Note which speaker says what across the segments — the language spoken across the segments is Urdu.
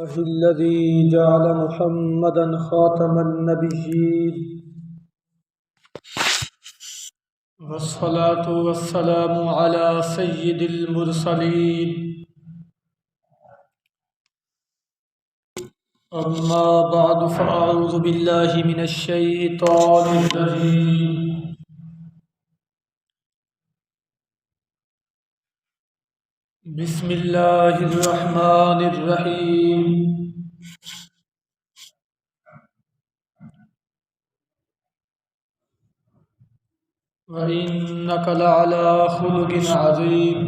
Speaker 1: الذي جعل محمدا خاتم النبيين والصلاة والسلام على سيد المرسلين أما بعد فأعوذ بالله من الشيطان الرجيم بسم الله الرحمن الرحيم وإنك لعلى خلق عظيم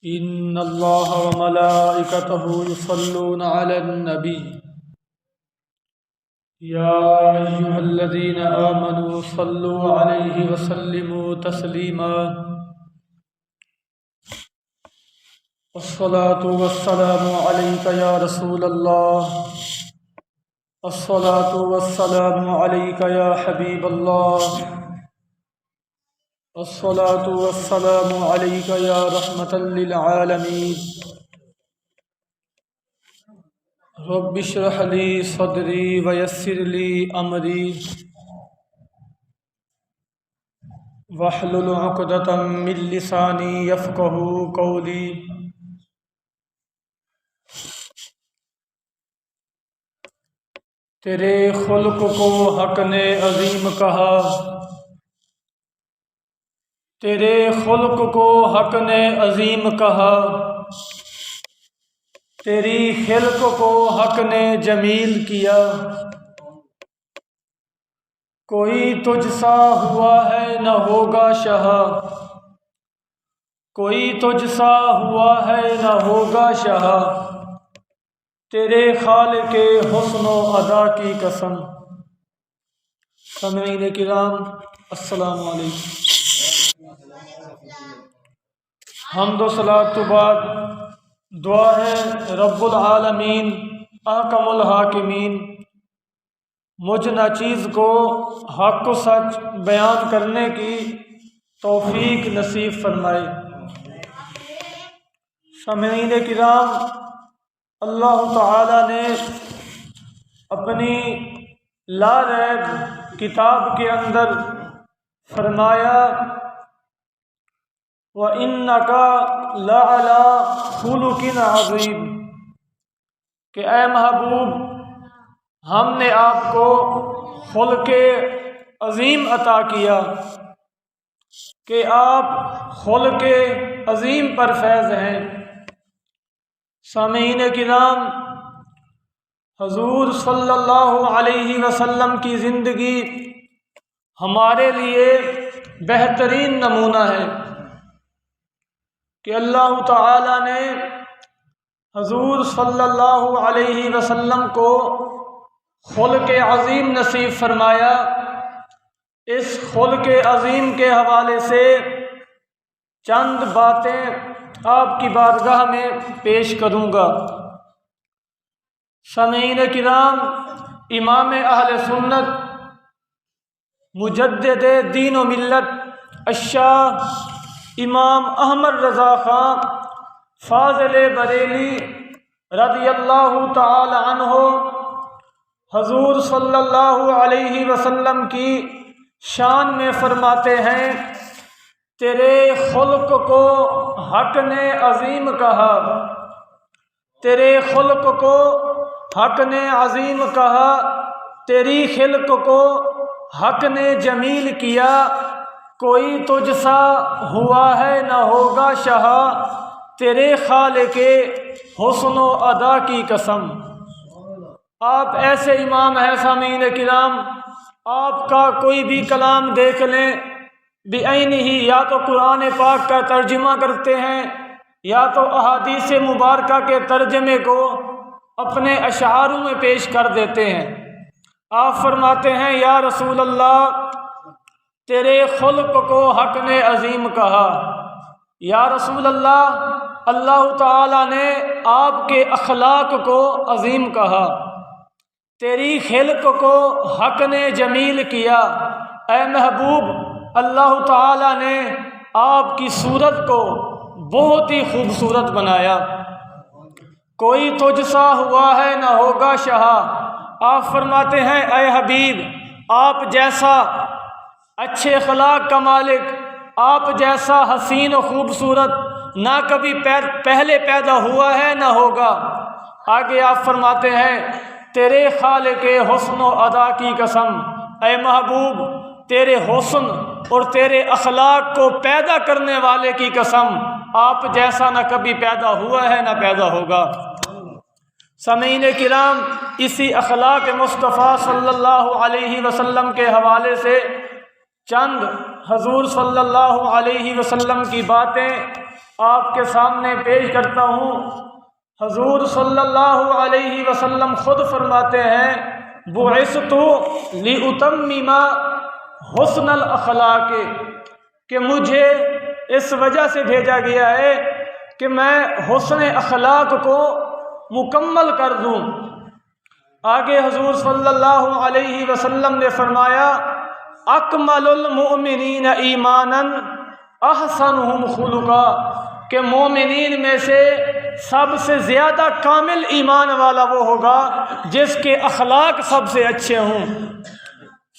Speaker 1: إن الله وملائكته يصلون على النبي يا أيها الذين آمنوا صلوا عليه وسلموا تسليما الصلاة والسلام عليك يا رسول الله الصلاة والسلام عليك يا حبيب الله الصلاة والسلام عليك يا رحمة للعالمين رب اشرح لي صدري ويسر لي أمري واحلل عقدة من لساني يفقهوا قولي تیرے خلق کو حق نے عظیم کہا تیرے خلق کو حق نے عظیم کہا تیری خلق کو حق نے جمیل کیا کوئی تجھ سا ہوا ہے نہ ہوگا شاہ کوئی تجھ سا ہوا ہے نہ ہوگا شاہ تیرے خالق حسن و ادا کی قسم سامعین کرام السلام علیکم حمد و صلاۃ تو بعد دعا ہے رب العالمین احکم الحاکمین مجھ ناچیز کو حق و سچ بیان کرنے کی توفیق نصیب فرمائے سامعین کرام اللہ تعالی نے اپنی لا ریب کتاب کے اندر فرمایا وَإِنَّكَ لَعَلَىٰ خُلُقٍ عَظِيمٍ کہ اے محبوب ہم نے آپ کو خلق عظیم عطا کیا کہ آپ خلق عظیم پر فیض ہیں سامعین کرام حضور صلی اللہ علیہ وسلم کی زندگی ہمارے لیے بہترین نمونہ ہے کہ اللہ تعالی نے حضور صلی اللہ علیہ وسلم کو خلق عظیم نصیب فرمایا اس خلق عظیم کے حوالے سے چند باتیں آپ کی بارگاہ میں پیش کروں گا سامعین کرام امام اہل سنت مجدد دین و ملت الشاہ امام احمد رضا خان فاضل بریلی رضی اللہ تعالی عنہ حضور صلی اللہ علیہ وسلم کی شان میں فرماتے ہیں تیرے خلق کو حق نے عظیم کہا تیرے خلق کو حق نے عظیم کہا تیری خلق کو حق نے جمیل کیا کوئی تجھ سا ہوا ہے نہ ہوگا شاہ تیرے خالق حسن و ادا کی قسم آپ ایسے امام ہیں سامعین کرام آپ کا کوئی بھی کلام دیکھ لیں بعینہ ہی یا تو قرآن پاک کا ترجمہ کرتے ہیں یا تو احادیث مبارکہ کے ترجمے کو اپنے اشعاروں میں پیش کر دیتے ہیں آپ فرماتے ہیں یا رسول اللہ تیرے خلق کو حق نے عظیم کہا یا رسول اللہ اللہ تعالی نے آپ کے اخلاق کو عظیم کہا تیری خلق کو حق نے جمیل کیا اے محبوب اللہ تعالی نے آپ کی صورت کو بہت ہی خوبصورت بنایا کوئی تجھ سا ہوا ہے نہ ہوگا شاہ۔ آپ فرماتے ہیں اے حبیب، آپ جیسا اچھے اخلاق کا مالک، آپ جیسا حسین و خوبصورت نہ کبھی پہلے پیدا ہوا ہے نہ ہوگا۔ آگے آپ فرماتے ہیں تیرے خالق حسن و ادا کی قسم، اے محبوب تیرے حسن اور تیرے اخلاق کو پیدا کرنے والے کی قسم، آپ جیسا نہ کبھی پیدا ہوا ہے نہ پیدا ہوگا۔ سامعین کرام، اسی اخلاق مصطفیٰ صلی اللہ علیہ وسلم کے حوالے سے چند حضور صلی اللہ علیہ وسلم کی باتیں آپ کے سامنے پیش کرتا ہوں۔ حضور صلی اللہ علیہ وسلم خود فرماتے ہیں بعثت لأتمم حسن الاخلاق، کہ مجھے اس وجہ سے بھیجا گیا ہے کہ میں حسن اخلاق کو مکمل کر دوں۔ آگے حضور صلی اللہ علیہ وسلم نے فرمایا اکمل المؤمنین ایمانا احسنہم خلقا، کہ مومنین میں سے سب سے زیادہ کامل ایمان والا وہ ہوگا جس کے اخلاق سب سے اچھے ہوں۔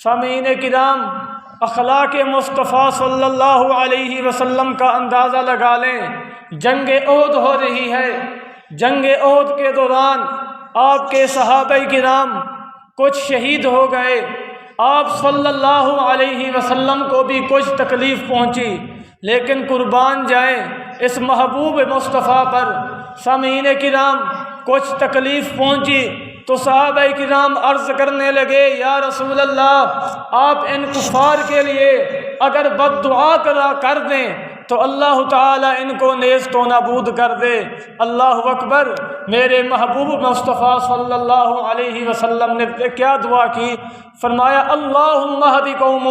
Speaker 1: سامعین کرام، اخلاق مصطفیٰ صلی اللہ علیہ وسلم کا اندازہ لگا لیں۔ جنگ احد ہو رہی ہے، جنگ احد کے دوران آپ کے صحابہ کرام کچھ شہید ہو گئے، آپ صلی اللہ علیہ وسلم کو بھی کچھ تکلیف پہنچی، لیکن قربان جائیں اس محبوب مصطفیٰ پر۔ سامعین کرام، کچھ تکلیف پہنچی تو صحابہ کرام عرض کرنے لگے یا رسول اللہ، آپ ان کفار کے لیے اگر بد دعا کر دیں تو اللہ تعالیٰ ان کو نیست و نابود کر دے۔ اللہ اکبر! میرے محبوب مصطفیٰ صلی اللہ علیہ وسلم نے کیا دعا کی؟ فرمایا اللہم اہد قوم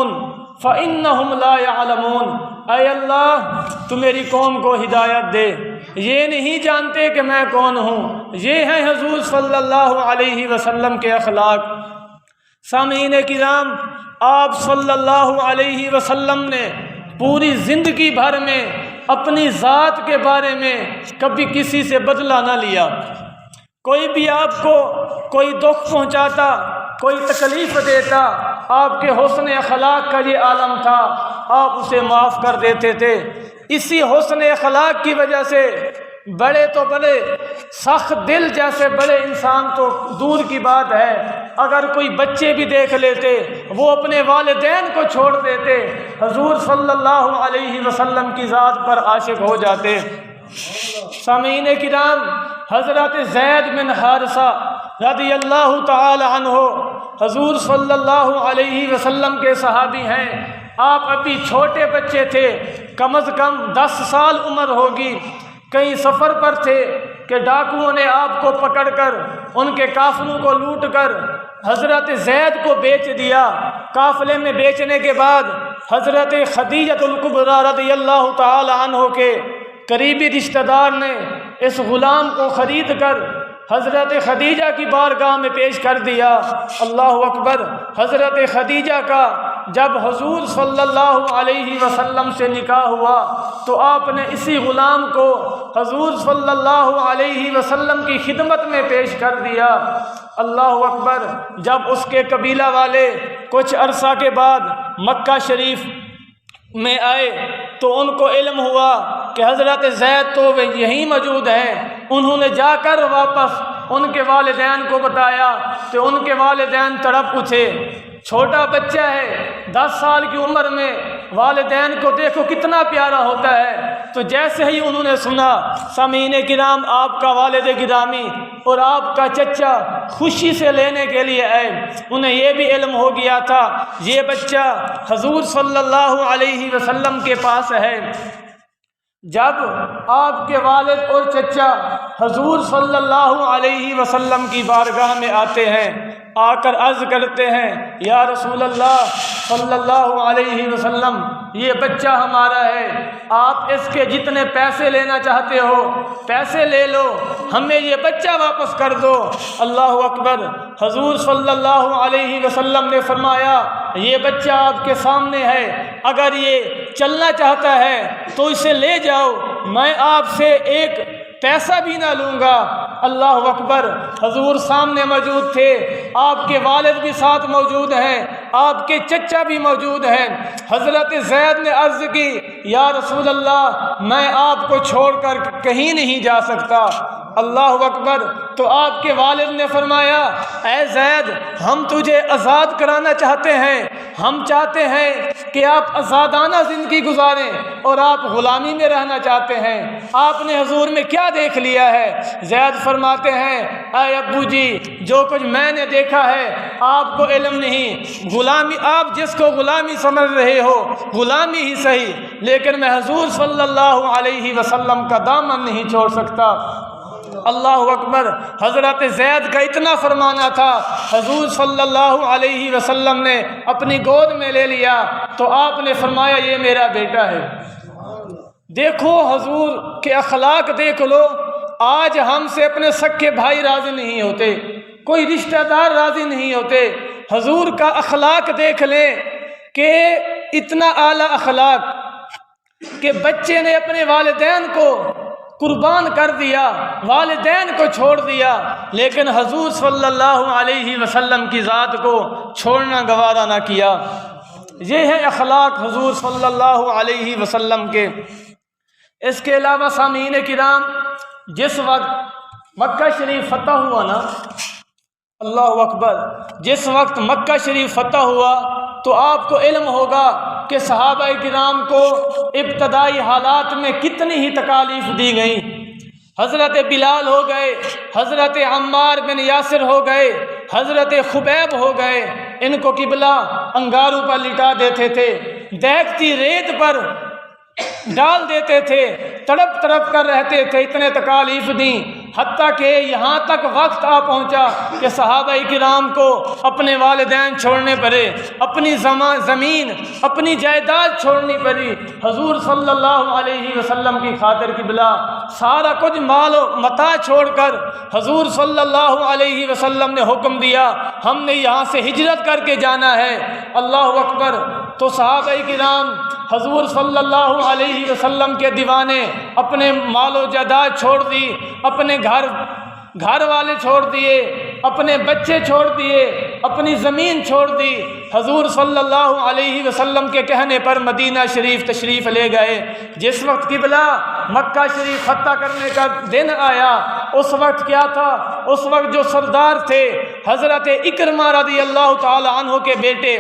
Speaker 1: فإنہم لا يعلمون، اے اللہ تو میری قوم کو ہدایت دے، یہ نہیں جانتے کہ میں کون ہوں۔ یہ ہیں حضور صلی اللہ علیہ وسلم کے اخلاق۔ سامعین کرام، آپ صلی اللہ علیہ وسلم نے پوری زندگی بھر میں اپنی ذات کے بارے میں کبھی کسی سے بدلہ نہ لیا۔ کوئی بھی آپ کو کوئی دکھ پہنچاتا، کوئی تکلیف دیتا، آپ کے حسن اخلاق کا یہ عالم تھا، آپ اسے معاف کر دیتے تھے۔ اسی حسن اخلاق کی وجہ سے بڑے تو بڑے سخت دل جیسے بڑے انسان تو دور کی بات ہے، اگر کوئی بچے بھی دیکھ لیتے وہ اپنے والدین کو چھوڑ دیتے، حضور صلی اللہ علیہ وسلم کی ذات پر عاشق ہو جاتے۔ سامعین کرام، حضرت زید بن حارثہ رضی اللہ تعالی عنہ حضور صلی اللہ علیہ وسلم کے صحابی ہیں۔ آپ ابھی چھوٹے بچے تھے، کم از کم 10 سال عمر ہوگی۔ کہیں سفر پر تھے کہ ڈاکوؤں نے آپ کو پکڑ کر ان کے قافلوں کو لوٹ کر حضرت زید کو بیچ دیا۔ قافلے میں بیچنے کے بعد حضرت خدیجہ الکبریٰ رضی اللہ تعالی عنہ کے قریبی رشتہ دار نے اس غلام کو خرید کر حضرت خدیجہ کی بارگاہ میں پیش کر دیا۔ اللہ اکبر! حضرت خدیجہ کا جب حضور صلی اللہ علیہ وسلم سے نکاح ہوا تو آپ نے اسی غلام کو حضور صلی اللہ علیہ وسلم کی خدمت میں پیش کر دیا۔ اللہ اکبر! جب اس کے قبیلہ والے کچھ عرصہ کے بعد مکہ شریف میں آئے تو ان کو علم ہوا کہ حضرت زید تو یہیں موجود ہیں۔ انہوں نے جا کر واپس ان کے والدین کو بتایا تو ان کے والدین تڑپ اٹھے۔ چھوٹا بچہ ہے، 10 سال کی عمر میں، والدین کو دیکھو کتنا پیارا ہوتا ہے۔ تو جیسے ہی انہوں نے سنا، سامعین کرام، آپ کا والد گرامی اور آپ کا چچا خوشی سے لینے کے لیے آئے۔ انہیں یہ بھی علم ہو گیا تھا یہ بچہ حضور صلی اللہ علیہ وسلم کے پاس ہے۔ جب آپ کے والد اور چچا حضور صلی اللہ علیہ وسلم کی بارگاہ میں آتے ہیں، آ کر عرض کرتے ہیں یا رسول اللہ صلی اللہ علیہ وسلم، یہ بچہ ہمارا ہے، آپ اس کے جتنے پیسے لینا چاہتے ہو پیسے لے لو، ہمیں یہ بچہ واپس کر دو۔ اللہ اکبر! حضور صلی اللہ علیہ وسلم نے فرمایا یہ بچہ آپ کے سامنے ہے، اگر یہ چلنا چاہتا ہے تو اسے لے جاؤ، میں آپ سے ایک پیسہ بھی نہ لوں گا، اللہ اکبر، حضور سامنے موجود تھے، آپ کے والد بھی ساتھ موجود ہیں، آپ کے چچا بھی موجود ہیں۔ حضرت زید نے عرض کی یا رسول اللہ میں آپ کو چھوڑ کر کہیں نہیں جا سکتا۔ اللہ اکبر، تو آپ کے والد نے فرمایا اے زید ہم تجھے آزاد کرانا چاہتے ہیں، ہم چاہتے ہیں کہ آپ آزادانہ زندگی گزاریں اور آپ غلامی میں رہنا چاہتے ہیں، آپ نے حضور میں کیا دیکھ لیا ہے؟ زید فرماتے ہیں اے ابو جی جو کچھ میں نے دیکھا ہے آپ کو علم نہیں، غلامی آپ جس کو غلامی سمجھ رہے ہو غلامی ہی صحیح، لیکن میں حضور صلی اللہ علیہ وسلم کا دامن نہیں چھوڑ سکتا۔ اللہ اکبر، حضرت زید کا اتنا فرمانا تھا، حضور صلی اللہ علیہ وسلم نے اپنی گود میں لے لیا تو آپ نے فرمایا یہ میرا بیٹا ہے۔ دیکھو حضور کے اخلاق دیکھ لو، آج ہم سے اپنے سکے بھائی راضی نہیں ہوتے، کوئی رشتہ دار راضی نہیں ہوتے، حضور کا اخلاق دیکھ لیں کہ اتنا اعلیٰ اخلاق کہ بچے نے اپنے والدین کو قربان کر دیا، والدین کو چھوڑ دیا، لیکن حضور صلی اللہ علیہ وسلم کی ذات کو چھوڑنا گوارا نہ کیا۔ یہ ہے اخلاق حضور صلی اللہ علیہ وسلم کے۔ اس کے علاوہ سامعین کرام، جس وقت مکہ شریف فتح ہوا نا، اللہ اکبر، جس وقت مکہ شریف فتح ہوا تو آپ کو علم ہوگا کہ صحابہ کرام کو ابتدائی حالات میں کتنی ہی تکالیف دی گئیں۔ حضرت بلال ہو گئے، حضرت عمار بن یاسر ہو گئے، حضرت خبیب ہو گئے، ان کو قبلہ انگاروں پر لٹا دیتے تھے، دہکتی ریت پر ڈال دیتے تھے، تڑپ تڑپ کر رہتے تھے، اتنے تکالیف دیں، حتیٰ کہ یہاں تک وقت آ پہنچا کہ صحابہ کرام کو اپنے والدین چھوڑنے پڑے، اپنی زمین اپنی جائیداد چھوڑنی پڑی، حضور صلی اللہ علیہ وسلم کی خاطر قبلہ سارا کچھ مال و متاع چھوڑ کر حضور صلی اللہ علیہ وسلم نے حکم دیا ہم نے یہاں سے ہجرت کر کے جانا ہے۔ اللہ اکبر، تو صحابہ کرام حضور صلی اللہ علیہ وسلم کے دیوانے، اپنے مال و جائیداد چھوڑ دی، اپنے گھر والے چھوڑ دیے، اپنے بچے چھوڑ دیے، اپنی زمین چھوڑ دی، حضور صلی اللہ علیہ وسلم کے کہنے پر مدینہ شریف تشریف لے گئے۔ جس وقت قبلہ مکہ شریف فتح کرنے کا دن آیا، اس وقت کیا تھا؟ اس وقت جو سردار تھے حضرت اکرمہ رضی اللہ تعالی عنہ کے بیٹے،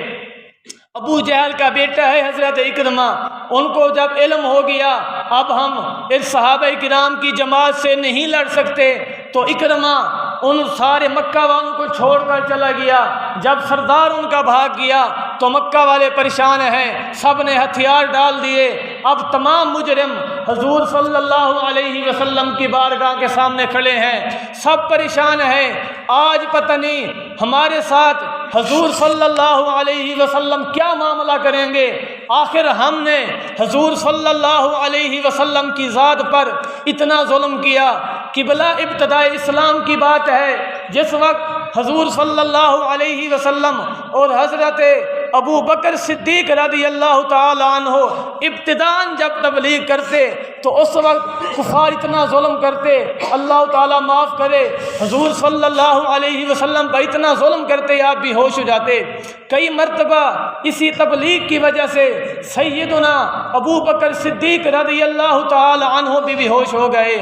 Speaker 1: ابو جہل کا بیٹا ہے حضرت اکرمہ، ان کو جب علم ہو گیا اب ہم اس صحابہ کرام کی جماعت سے نہیں لڑ سکتے، تو اکرمہ ان سارے مکہ والوں کو چھوڑ کر چلا گیا۔ جب سردار ان کا بھاگ گیا تو مکہ والے پریشان ہیں، سب نے ہتھیار ڈال دیے، اب تمام مجرم حضور صلی اللہ علیہ وسلم کی بارگاہ کے سامنے کھڑے ہیں، سب پریشان ہیں، آج پتہ نہیں ہمارے ساتھ حضور صلی اللہ علیہ وسلم کیا معاملہ کریں گے۔ آخر ہم نے حضور صلی اللہ علیہ وسلم کی ذات پر اتنا ظلم کیا۔ قبلہ ابتداء اسلام کی بات ہے، جس وقت حضور صلی اللہ علیہ وسلم اور حضرت ابو بکر صدیق رضی اللہ تعالی عنہ ابتداءً جب تبلیغ کرتے تو اس وقت کفار اتنا ظلم کرتے، اللہ تعالیٰ معاف کرے، حضور صلی اللہ علیہ وسلم پر اتنا ظلم کرتے آپ بھی ہوش ہو جاتے۔ کئی مرتبہ اسی تبلیغ کی وجہ سے سیدنا ابو بکر صدیق رضی اللہ تعالی عنہ بھی ہوش ہو گئے۔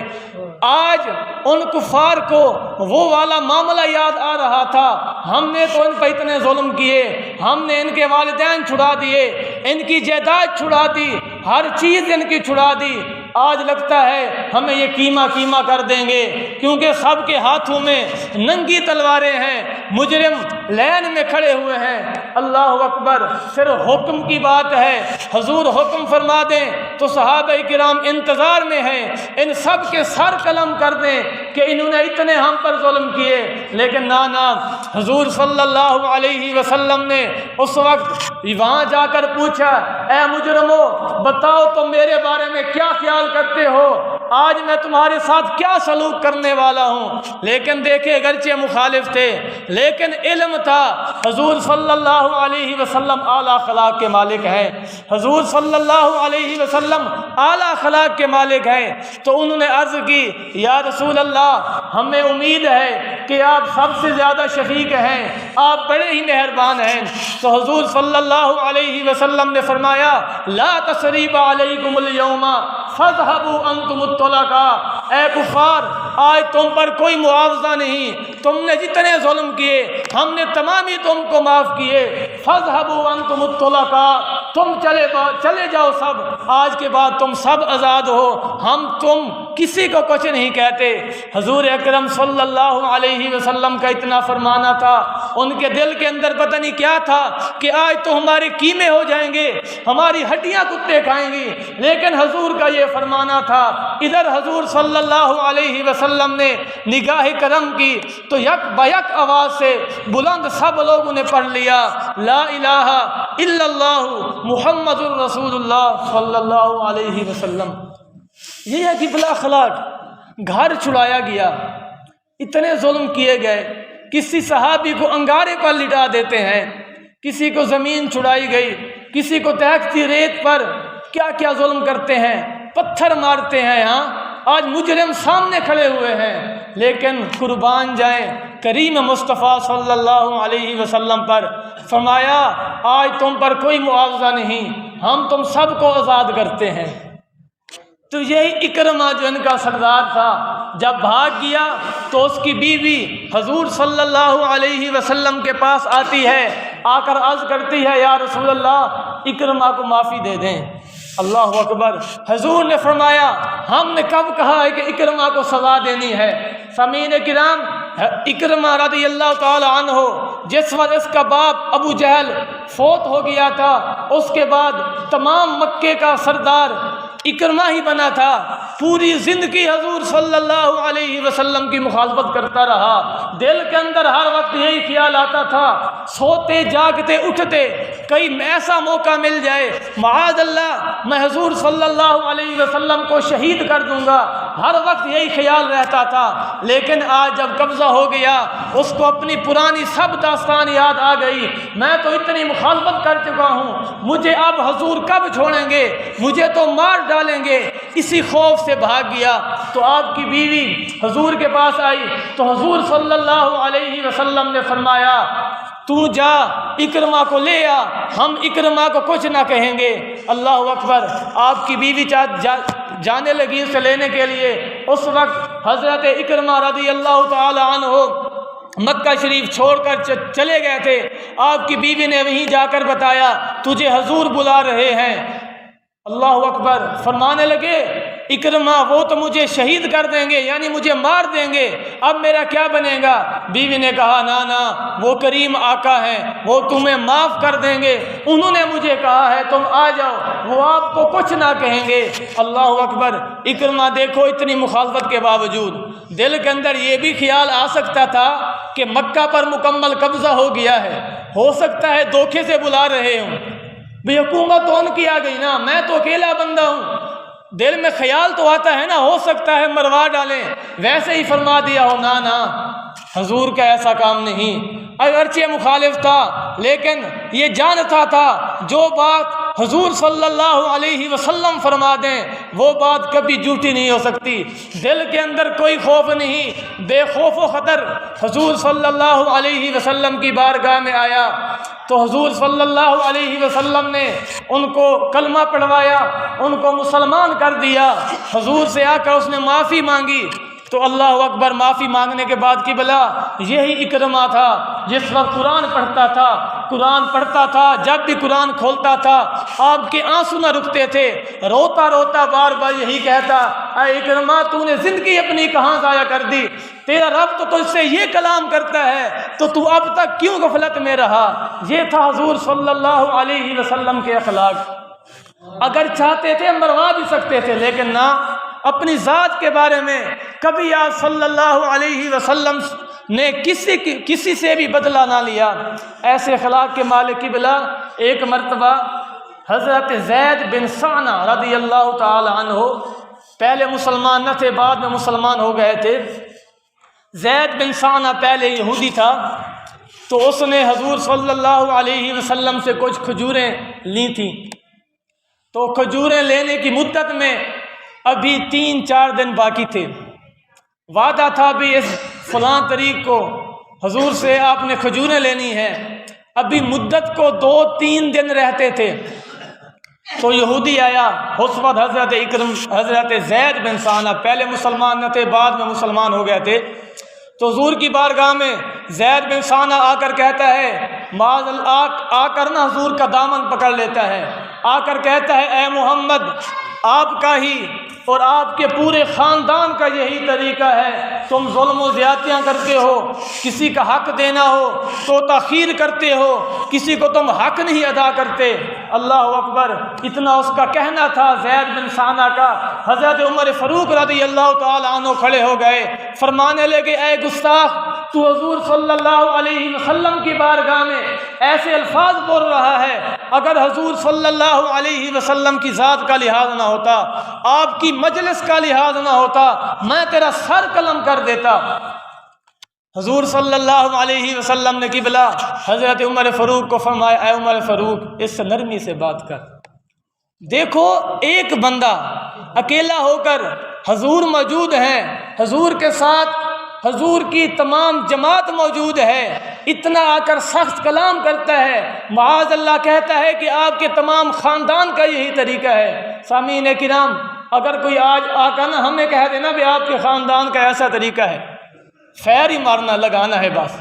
Speaker 1: آج ان کفار کو وہ والا معاملہ یاد آ رہا تھا، ہم نے تو ان پر اتنے ظلم کیے، ہم نے ان کے والدین چھڑا دیے، ان کی جائیداد چھڑا دی، ہر چیز ان کی چھڑا دی، آج لگتا ہے ہمیں یہ کیما کر دیں گے، کیونکہ سب کے ہاتھوں میں ننگی تلواریں ہیں، مجرم لین میں کھڑے ہوئے ہیں۔ اللہ اکبر، صرف حکم کی بات ہے، حضور حکم فرما دیں تو صحابہ کرام انتظار میں ہیں، ان سب کے سر قلم کر دیں کہ انہوں نے اتنے ہم پر ظلم کیے، لیکن نہ حضور صلی اللہ علیہ وسلم نے اس وقت وہاں جا کر پوچھا اے مجرمو بتاؤ تم میرے بارے میں کیا خیال کرتے ہو؟ آج میں تمہارے ساتھ کیا سلوک کرنے والا ہوں۔ لیکن دیکھے اگرچہ مخالف تھے لیکن علم تھا حضور صلی اللہ علیہ وسلم اعلیٰ اخلاق کے مالک ہیں، حضور صلی اللہ علیہ وسلم اعلیٰ اخلاق کے مالک ہیں۔ تو انہوں نے عرض کی یا رسول اللہ ہمیں امید ہے کہ آپ سب سے زیادہ شفیق ہیں، آپ بڑے ہی مہربان ہیں۔ تو حضور صلی اللہ علیہ وسلم نے فرمایا لا تثریب علیکم اليوم فاذهبوا انتم الطلقاء، اے کفار آج تم پر کوئی معاوضہ نہیں، تم نے جتنے ظلم کیے ہم نے تمام ہی تم کو معاف کیے۔ فاذهبوا انتم الطلقاء، تم چلے جاؤ سب، آج کے بعد تم سب آزاد ہو، ہم تم کسی کو کچھ نہیں کہتے۔ حضور اکرم صلی اللہ علیہ وسلم کا اتنا فرمانا تھا، ان کے دل کے اندر پتہ نہیں کیا تھا کہ آج تو ہمارے کیمے ہو جائیں گے، ہماری ہڈیاں کتے کھائیں گی، لیکن حضور کا یہ فرمانا تھا۔ ادھر حضور صلی اللہ علیہ وسلم نے نگاہ کرم کی تو یک بیک آواز سے بلند سب لوگوں نے پڑھ لیا لا الہ الا اللہ محمد الرسول اللہ صلی اللہ علیہ وسلم۔ یہ ہے کہ بلا اخلاق، گھر چھڑایا گیا، اتنے ظلم کیے گئے، کسی صحابی کو انگارے پر لٹا دیتے ہیں، کسی کو زمین چھڑائی گئی، کسی کو دہکتی ریت پر کیا کیا ظلم کرتے ہیں، پتھر مارتے ہیں۔ ہاں آج مجرم سامنے کھڑے ہوئے ہیں، لیکن قربان جائیں کریم مصطفیٰ صلی اللہ علیہ وسلم پر، فرمایا آج تم پر کوئی معاوضہ نہیں، ہم تم سب کو آزاد کرتے ہیں۔ تو یہی اکرمہ جو ان کا سردار تھا جب بھاگ گیا تو اس کی بیوی حضور صلی اللہ علیہ وسلم کے پاس آتی ہے، آ کر عرض کرتی ہے یا رسول اللہ اکرمہ کو معافی دے دیں۔ اللہ اکبر۔ حضور نے فرمایا ہم نے کب کہا ہے کہ اکرمہ کو سزا دینی ہے؟ سامعین کرام، اکرمہ رضی اللہ تعالی عنہ جس وقت اس کا باپ ابو جہل فوت ہو گیا تھا، اس کے بعد تمام مکے کا سردار اکرمہ ہی بنا تھا، پوری زندگی حضور صلی اللہ علیہ وسلم کی مخالفت کرتا رہا، دل کے اندر ہر وقت یہی خیال آتا تھا، سوتے جاگتے اٹھتے کہیں ایسا موقع مل جائے معاذ اللہ میں حضور صلی اللہ علیہ وسلم کو شہید کر دوں گا، ہر وقت یہی خیال رہتا تھا۔ لیکن آج جب قبضہ ہو گیا اس کو اپنی پرانی سب داستان یاد آ گئی، میں تو اتنی مخالفت کر چکا ہوں، مجھے اب حضور کب چھوڑیں گے، مجھے تو مار ڈالیں گے، اسی خوف سے بھاگ گیا۔ تو آپ کی بیوی حضور کے پاس آئی تو حضور صلی اللہ علیہ وسلم نے فرمایا تو جا اکرمہ کو لے آ، ہم اکرمہ کو کچھ نہ کہیں گے۔ اللہ اکبر۔ آپ کی بیوی جانے لگی اسے لینے کے لیے، اس وقت حضرت اکرمہ رضی اللہ تعالی عنہ مکہ شریف چھوڑ کر چلے گئے تھے۔ آپ کی بیوی نے وہیں جا کر بتایا تجھے حضور بلا رہے ہیں۔ اللہ اکبر۔ فرمانے لگے اکرمہ وہ تو مجھے شہید کر دیں گے، یعنی مجھے مار دیں گے، اب میرا کیا بنے گا؟ بیوی نے کہا نا وہ کریم آقا ہیں، وہ تمہیں معاف کر دیں گے، انہوں نے مجھے کہا ہے تم آ جاؤ، وہ آپ کو کچھ نہ کہیں گے۔ اللہ اکبر۔ اکرمہ دیکھو اتنی مخالفت کے باوجود دل کے اندر یہ بھی خیال آ سکتا تھا کہ مکہ پر مکمل قبضہ ہو گیا ہے، ہو سکتا ہے دھوکے سے بلا رہے ہوں، بھی حکومت تو ان کی آ گئی نا، میں تو اکیلا بندہ ہوں، دل میں خیال تو آتا ہے نا، ہو سکتا ہے مروا ڈالیں، ویسے ہی فرما دیا ہو۔ نا حضور کا ایسا کام نہیں، اگرچہ مخالف تھا لیکن یہ جانتا تھا جو بات حضور صلی اللہ علیہ وسلم فرما دیں وہ بات کبھی جھوٹی نہیں ہو سکتی۔ دل کے اندر کوئی خوف نہیں، بے خوف و خطر حضور صلی اللہ علیہ وسلم کی بارگاہ میں آیا تو حضور صلی اللہ علیہ وسلم نے ان کو کلمہ پڑھوایا، ان کو مسلمان کر دیا۔ حضور سے آ کر اس نے معافی مانگی تو اللہ اکبر، معافی مانگنے کے بعد کی بلا یہی اکرمہ تھا جس وقت قرآن پڑھتا تھا، جب بھی قرآن کھولتا تھا آپ کے آنسو نہ رکتے تھے، روتا روتا بار بار یہی کہتا اے اکرمہ تو نے زندگی اپنی کہاں ضائع کر دی، تیرا رب تو تجھ سے یہ کلام کرتا ہے تو اب تک کیوں غفلت میں رہا۔ یہ تھا حضور صلی اللہ علیہ وسلم کے اخلاق۔ اگر چاہتے تھے مروا بھی سکتے تھے، لیکن نہ، اپنی ذات کے بارے میں کبھی آپ صلی اللہ علیہ وسلم نے کسی سے بھی بدلہ نہ لیا۔ ایسے اخلاق کے مالک کی بلا ایک مرتبہ حضرت زید بن ثعلبہ رضی اللہ تعالی عنہ پہلے مسلمان نہ تھے، بعد میں مسلمان ہو گئے تھے۔ زید بن ثانہ پہلے یہودی تھا، تو اس نے حضور صلی اللہ علیہ وسلم سے کچھ کھجوریں لی تھیں۔ تو کھجوریں لینے کی مدت میں ابھی 3-4 دن باقی تھے۔ وعدہ تھا بھی اس فلاں تاریخ کو حضور سے آپ نے کھجوریں لینی ہیں، ابھی مدت کو 2-3 دن رہتے تھے۔ تو یہودی آیا، اس وقت حضرت زید بن ثانہ پہلے مسلمان نہ تھے، بعد میں مسلمان ہو گئے تھے۔ تو حضور کی بارگاہ میں زید بن ثانہ آ کر کہتا ہے، معاذ اللہ، آ کر نہ حضور کا دامن پکڑ لیتا ہے، آ کر کہتا ہے اے محمد، آپ کا ہی اور آپ کے پورے خاندان کا یہی طریقہ ہے، تم ظلم و زیادتیاں کرتے ہو، کسی کا حق دینا ہو تو تاخیر کرتے ہو، کسی کو تم حق نہیں ادا کرتے۔ اللہ اکبر، اتنا اس کا کہنا تھا زید بن ثانہ کا۔ حضرت عمر فاروق رضی اللہ تعالیٰ عنہ کھڑے ہو گئے، فرمانے لگے اے گستاخ، تو حضور صلی اللہ علیہ وسلم کی بارگاہ میں ایسے الفاظ بول رہا ہے، اگر حضور صلی اللہ علیہ وسلم کی ذات کا لحاظ نہ ہوتا، آپ کی مجلس کا لحاظ نہ ہوتا، میں تیرا سر قلم کر دیتا۔ حضور صلی اللہ علیہ وسلم نے قبلہ حضرت عمر فاروق کو فرمایا اے عمر فاروق، اس سے نرمی سے بات کر۔ دیکھو، ایک بندہ اکیلا ہو کر، حضور موجود ہیں، حضور کے ساتھ حضور کی تمام جماعت موجود ہے، اتنا آ کر سخت کلام کرتا ہے، معاذ اللہ کہتا ہے کہ آپ کے تمام خاندان کا یہی طریقہ ہے۔ سامعین کرام، اگر کوئی آج آ کر نہ ہمیں کہہ دینا بھی آپ کے خاندان کا ایسا طریقہ ہے، فیر ہی مارنا، لگانا ہے، بس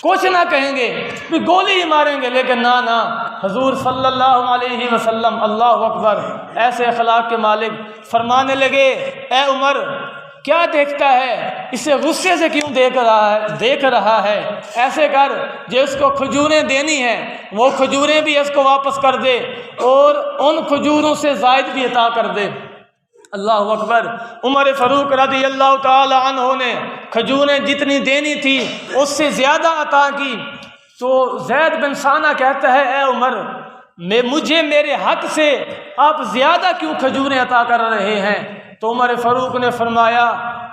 Speaker 1: کچھ نہ کہیں گے، بھی گولی ہی ماریں گے، لیکن نہ، حضور صلی اللہ علیہ وسلم، اللہ اکبر، ایسے اخلاق کے مالک فرمانے لگے اے عمر، کیا دیکھتا ہے، اسے غصے سے کیوں دیکھ رہا ہے، ایسے کر جس کو کھجوریں دینی ہیں وہ کھجوریں بھی اس کو واپس کر دے اور ان کھجوروں سے زائد بھی عطا کر دے۔ اللہ اکبر، عمر فاروق رضی اللہ تعالی عنہ نے کھجوریں جتنی دینی تھی اس سے زیادہ عطا کی۔ تو زید بن ثانہ کہتا ہے اے عمر، مجھے میرے حق سے آپ زیادہ کیوں کھجوریں عطا کر رہے ہیں؟ تو عمر فاروق نے فرمایا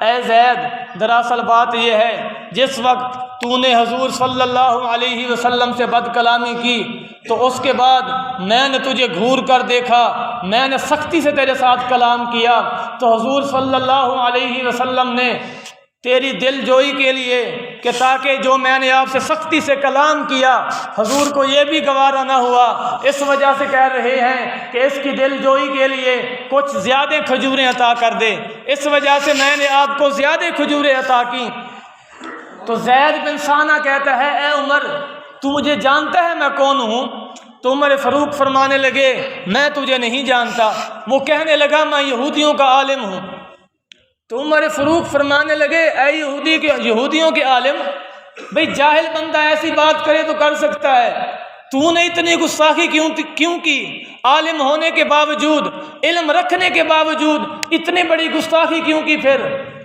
Speaker 1: اے زید، دراصل بات یہ ہے، جس وقت تو نے حضور صلی اللہ علیہ وسلم سے بد کلامی کی تو اس کے بعد میں نے تجھے گھور کر دیکھا، میں نے سختی سے تیرے ساتھ کلام کیا، تو حضور صلی اللہ علیہ وسلم نے تیری دل جوئی کے لیے کہ تاکہ جو میں نے آپ سے سختی سے کلام کیا حضور کو یہ بھی گوارا نہ ہوا، اس وجہ سے کہہ رہے ہیں کہ اس کی دل جوئی کے لیے کچھ زیادہ کھجوریں عطا کر دے، اس وجہ سے میں نے آپ کو زیادہ کھجوریں عطا کی۔ تو زید بن ثانہ کہتا ہے اے عمر، تو مجھے جانتا ہے میں کون ہوں؟ تو عمر فاروق فرمانے لگے میں تجھے نہیں جانتا۔ وہ کہنے لگا میں یہودیوں کا عالم ہوں۔ تو عمر فاروق فرمانے لگے اے یہودیوں کے عالم، بھئی جاہل بندہ ایسی بات کرے تو کر سکتا ہے، تو نے اتنی گستاخی کیوں کی؟ عالم ہونے کے باوجود، علم رکھنے کے باوجود اتنی بڑی گستاخی کیوں کی؟ پھر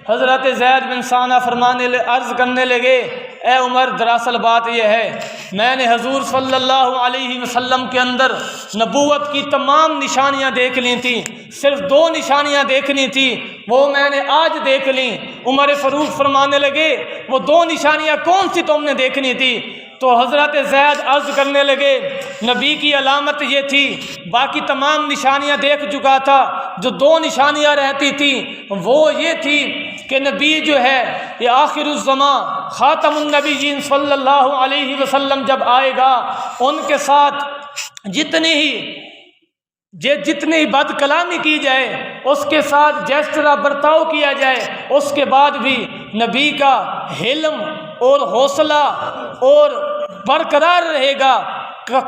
Speaker 1: حضرت زید بن ثانہ عرض کرنے لگے اے عمر، دراصل بات یہ ہے، میں نے حضور صلی اللہ علیہ وسلم کے اندر نبوت کی تمام نشانیاں دیکھ لی تھیں، صرف 2 نشانیاں دیکھنی تھی، وہ میں نے آج دیکھ لیں۔ عمر فاروق فرمانے لگے وہ 2 نشانیاں کون سی تم نے دیکھنی تھی؟ تو حضرت زید عرض کرنے لگے نبی کی علامت یہ تھی، باقی تمام نشانیاں دیکھ چکا تھا، جو 2 نشانیاں رہتی تھیں وہ یہ تھی کہ نبی جو ہے یہ آخر الزمان خاتم النبیین صلی اللہ علیہ وسلم جب آئے گا، ان کے ساتھ جتنی ہی بد کلامی کی جائے، اس کے ساتھ جس طرح برتاؤ کیا جائے، اس کے بعد بھی نبی کا حلم اور حوصلہ اور برقرار رہے گا،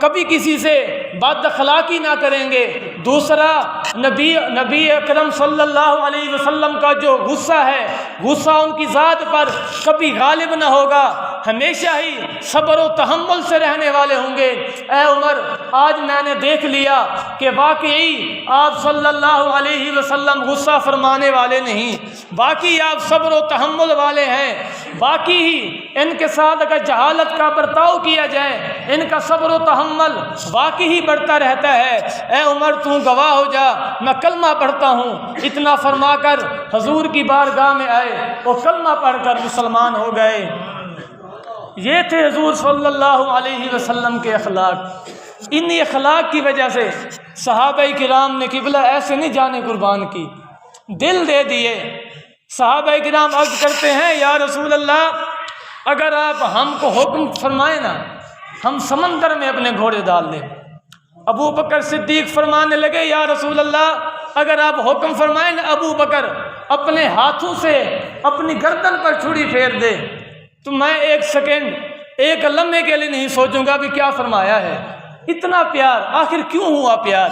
Speaker 1: کبھی کسی سے بد اخلاقی نہ کریں گے۔ دوسرا، نبی اکرم صلی اللہ علیہ وسلم کا جو غصہ ہے، غصہ ان کی ذات پر کبھی غالب نہ ہوگا، ہمیشہ ہی صبر و تحمل سے رہنے والے ہوں گے۔ اے عمر، آج میں نے دیکھ لیا کہ واقعی آپ صلی اللہ علیہ وسلم غصہ فرمانے والے نہیں، باقی آپ صبر و تحمل والے ہیں، باقی ہی ان کے ساتھ اگر جہالت کا برتاؤ کیا جائے ان کا صبر و تحمل باقی ہی بڑھتا رہتا ہے۔ اے عمر تو گواہ ہو جا، میں کلمہ پڑھتا ہوں۔ اتنا فرما کر حضور کی بارگاہ میں آئے، وہ کلمہ پڑھ کر مسلمان ہو گئے۔ یہ تھے حضور صلی اللہ علیہ وسلم کے اخلاق۔ انہی اخلاق کی وجہ سے صحابہ کرام نے قبلہ ایسے نہیں جانے قربان کی، دل دے دیے۔ صحابہ کرام عرض کرتے ہیں یا رسول اللہ اگر آپ ہم کو حکم فرمائیں نا ہم سمندر میں اپنے گھوڑے ڈال دیں۔ ابو بکر صدیق فرمانے لگے یا رسول اللہ اگر آپ حکم فرمائیں نا ابو بکر اپنے ہاتھوں سے اپنی گردن پر چھری پھیر دے تو میں ایک سیکنڈ ایک لمحے کے لیے نہیں سوچوں گا بھی کیا فرمایا ہے۔ اتنا پیار، آخر کیوں ہوا پیار؟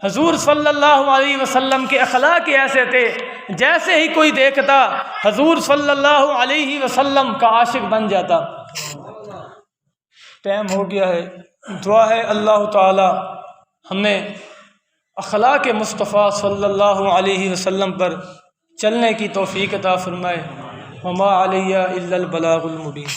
Speaker 1: حضور صلی اللہ علیہ وسلم کے اخلاق ایسے تھے جیسے ہی کوئی دیکھتا حضور صلی اللہ علیہ وسلم کا عاشق بن جاتا۔ ٹائم ہو گیا ہے، دعا ہے اللہ تعالی ہمیں اخلاق مصطفیٰ صلی اللہ علیہ وسلم پر چلنے کی توفیق عطا فرمائے۔ وما علیہ الا البلاغ المبین۔